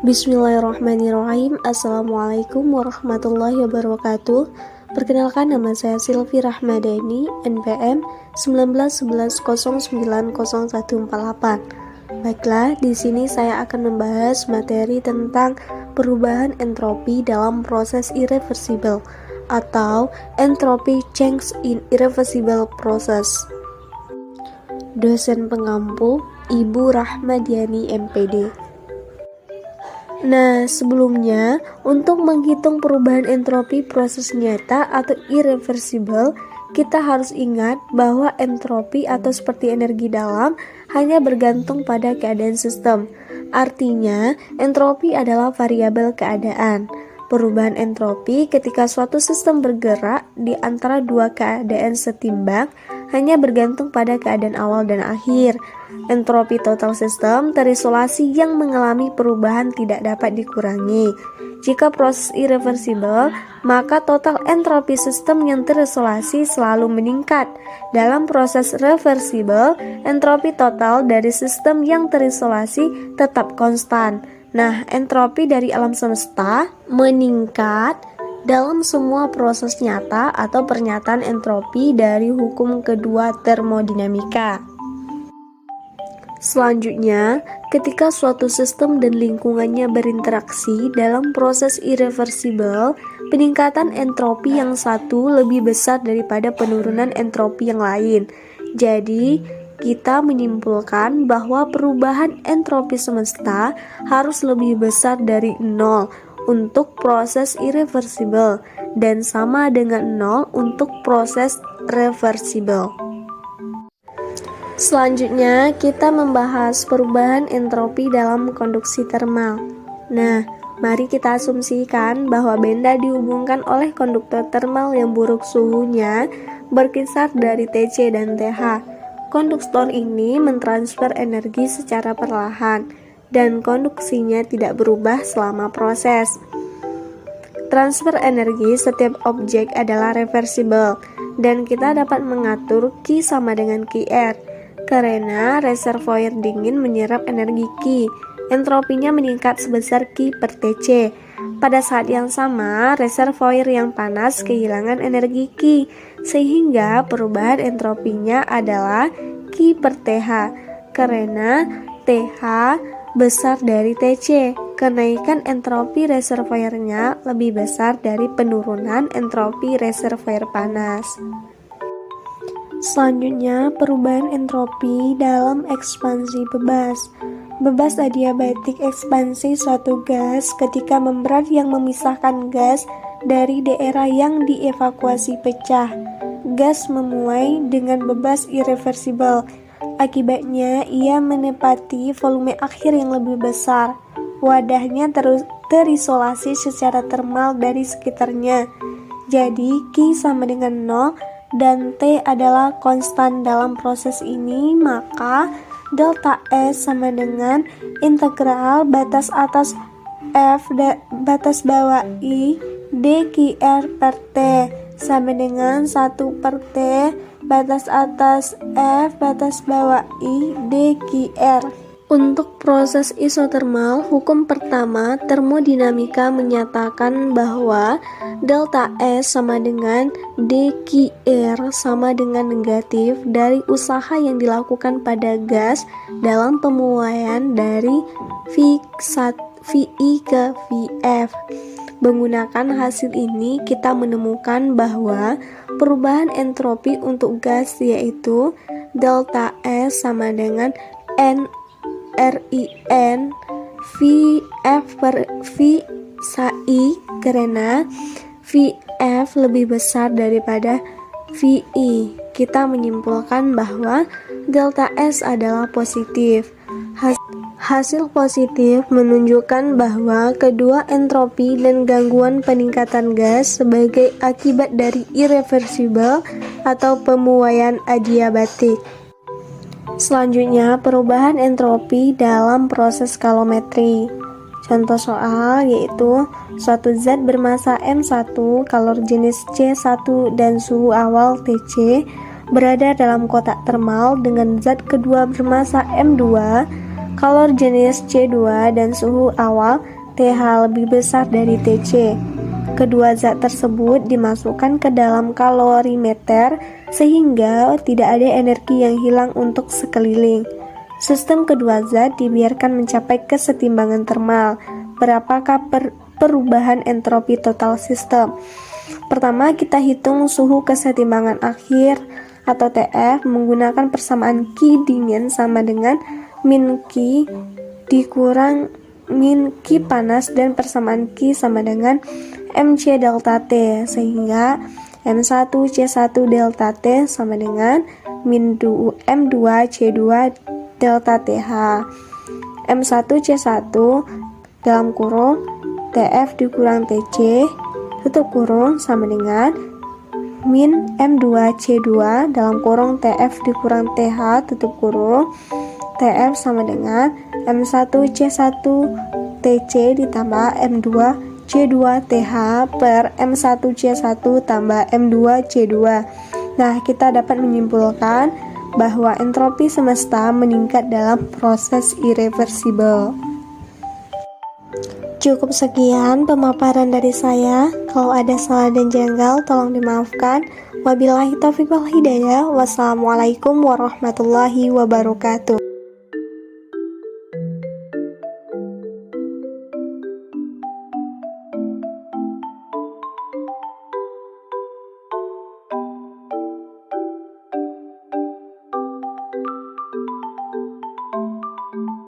Bismillahirrahmanirrahim. Assalamualaikum warahmatullahi wabarakatuh. Perkenalkan, nama saya Silvi Rahmadani, NPM 1911090148. Baiklah, di sini saya akan membahas materi tentang perubahan entropi dalam proses irreversible atau entropy change in irreversible process. Dosen pengampu Ibu Rahmadiani, MPD. Nah, sebelumnya, untuk menghitung perubahan entropi proses nyata atau irreversible, kita harus ingat bahwa entropi atau seperti energi dalam hanya bergantung pada keadaan sistem. Artinya, entropi adalah variabel keadaan. Perubahan entropi ketika suatu sistem bergerak di antara dua keadaan setimbang hanya bergantung pada keadaan awal dan akhir. Entropi total sistem terisolasi yang mengalami perubahan tidak dapat dikurangi. Jika proses irreversible, maka total entropi sistem yang terisolasi selalu meningkat. Dalam proses reversible, entropi total dari sistem yang terisolasi tetap konstan. Nah, entropi dari alam semesta meningkat dalam semua proses nyata atau pernyataan entropi dari hukum kedua termodinamika. Selanjutnya, ketika suatu sistem dan lingkungannya berinteraksi dalam proses irreversible, peningkatan entropi yang satu lebih besar daripada penurunan entropi yang lain. Jadi, kita menyimpulkan bahwa perubahan entropi semesta harus lebih besar dari 0 untuk proses irreversible dan sama dengan 0 untuk proses reversible. Selanjutnya, kita membahas perubahan entropi dalam konduksi termal. Nah, mari kita asumsikan bahwa benda dihubungkan oleh konduktor termal yang buruk suhunya berkisar dari Tc dan Th. Konduktor ini mentransfer energi secara perlahan dan konduksinya tidak berubah selama proses. Transfer energi setiap objek adalah reversible dan kita dapat mengatur Q sama dengan Qr. Karena reservoir dingin menyerap energi Q, entropinya meningkat sebesar Q per Tc. Pada saat yang sama, reservoir yang panas kehilangan energi Q, sehingga perubahan entropinya adalah Q per Th. Karena Th besar dari Tc, kenaikan entropi reservoirnya lebih besar dari penurunan entropi reservoir panas. Selanjutnya, perubahan entropi dalam ekspansi bebas. Bebas adiabatik ekspansi suatu gas ketika membran yang memisahkan gas dari daerah yang dievakuasi pecah. Gas memuai dengan bebas irreversible. Akibatnya, ia menepati volume akhir yang lebih besar. Wadahnya terisolasi secara termal dari sekitarnya. Jadi, Q sama dengan 0 dan T adalah konstan dalam proses ini, maka delta S sama dengan integral batas atas F batas bawah I dQr per T sama dengan 1 per T batas atas F batas bawah I dQr. Untuk proses isotermal, hukum pertama termodinamika menyatakan bahwa delta S sama dengan dQr sama dengan negatif dari usaha yang dilakukan pada gas dalam pemuaian dari VI ke VF. Menggunakan hasil ini, kita menemukan bahwa perubahan entropi untuk gas yaitu delta S sama dengan NRIN VF per VI, karena VF lebih besar daripada VI. Kita menyimpulkan bahwa delta S adalah positif. Hasil positif menunjukkan bahwa kedua entropi dan gangguan peningkatan gas sebagai akibat dari irreversible atau pemuaian adiabatik. Selanjutnya, perubahan entropi dalam proses kalometri. Contoh soal yaitu suatu zat bermassa M1, kalor jenis C1 dan suhu awal Tc berada dalam kotak termal dengan zat kedua bermassa M2, kalor jenis C2 dan suhu awal TH lebih besar dari TC. Kedua zat tersebut dimasukkan ke dalam kalorimeter sehingga tidak ada energi yang hilang untuk sekeliling. Sistem kedua zat dibiarkan mencapai kesetimbangan termal. Berapakah perubahan entropi total sistem? Pertama, kita hitung suhu kesetimbangan akhir atau TF menggunakan persamaan Q dingin sama dengan min Q dikurang min Q panas dan persamaan Q sama dengan MC delta T, sehingga M1C1 delta T sama dengan M2C2 delta TH. M1C1 dalam kurung TF dikurang TC tutup kurung sama dengan min M2C2 dalam kurung TF dikurang TH tutup kurung TF sama dengan M1C1 TC ditambah M2C2 TH per M1C1 tambah M2C2. Nah, kita dapat menyimpulkan bahwa entropi semesta meningkat dalam proses irreversibel. Cukup sekian pemaparan dari saya. Kalau ada salah dan janggal, tolong dimaafkan. Wabillahi taufiq wal hidayah. Wassalamualaikum warahmatullahi wabarakatuh.